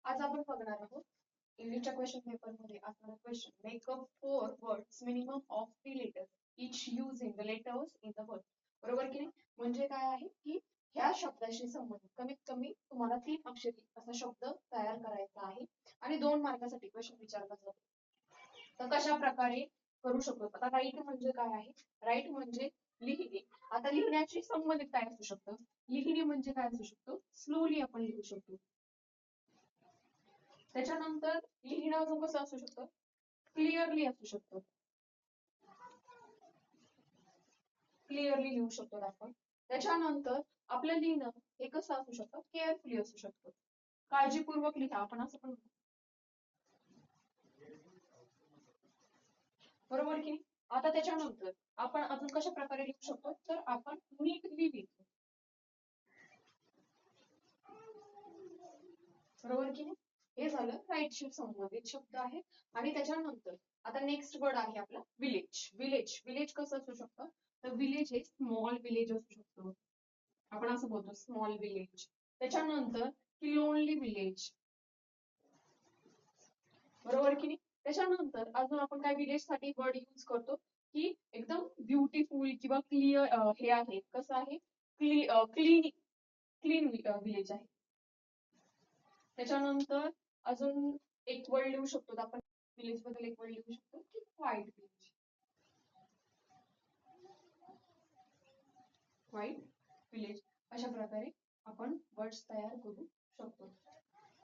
आज आपण बघणार आहोत इंग्लिशच्या क्वेश्चन पेपर मध्ये असणारा question make up 4 words minimum of 3 letters each using the letters in the word. बरोबर की नाही? म्हणजे काय आहे की ह्या शब्दाशी संबंधित कमीत कमी तुम्हाला 3 अक्षरी असा शब्द तयार करायचा आहे आणि 2 मार्कासाठी क्वेश्चन विचारला जातो. तर कशा प्रकारे करू शकतो? आता राईट म्हणजे काय आहे? राईट म्हणजे लिहिणे. आता लिहिण्याशी संबंधित काय असू शकतं? लिहिणे म्हणजे काय असू शकतो? स्लोली आपण लिहू शकतो. त्याच्यानंतर लिहिणं अजून कसं असू शकतं? क्लिअरली असू शकतं. क्लिअरली लिहू शकतो आपण. त्याच्यानंतर आपलं लिहिणं हे कसं असू शकतं? केअरफुली असू शकतं. काळजीपूर्वक लिहा आपण असं पण म्हणतो. बरोबर की नाही? आता त्याच्यानंतर आपण अजून कशा प्रकारे लिहू शकतो? तर आपण नीटली लिहितो. बरोबर की नाही? हे झालं राईटशी संबंधित शब्द आहे. आणि त्याच्यानंतर आता नेक्स्ट वर्ड आहे आपला विलेज. विलेज विलेज कसं असू शकतं? तर विलेज हे स्मॉल विलेज असू शकतं. आपण असं बोलतो स्मॉल विलेज. त्याच्यानंतर की लोनली विलेज. बरोबर की नाही? त्याच्यानंतर अजून आपण काय विलेज साठी वर्ड यूज करतो की एकदम ब्युटिफुल किंवा क्लिअर हे आहे. कसं आहे? क्लीन क्लीन विलेज आहे. त्याच्यानंतर अजून एक वर्ड लिहू शकतो आपण विलेज बद्दल एक वर्ड लिहू शकतो की व्हाईट विलेज. व्हाईट विलेज अशा प्रकारे आपण वर्ड्स तयार करू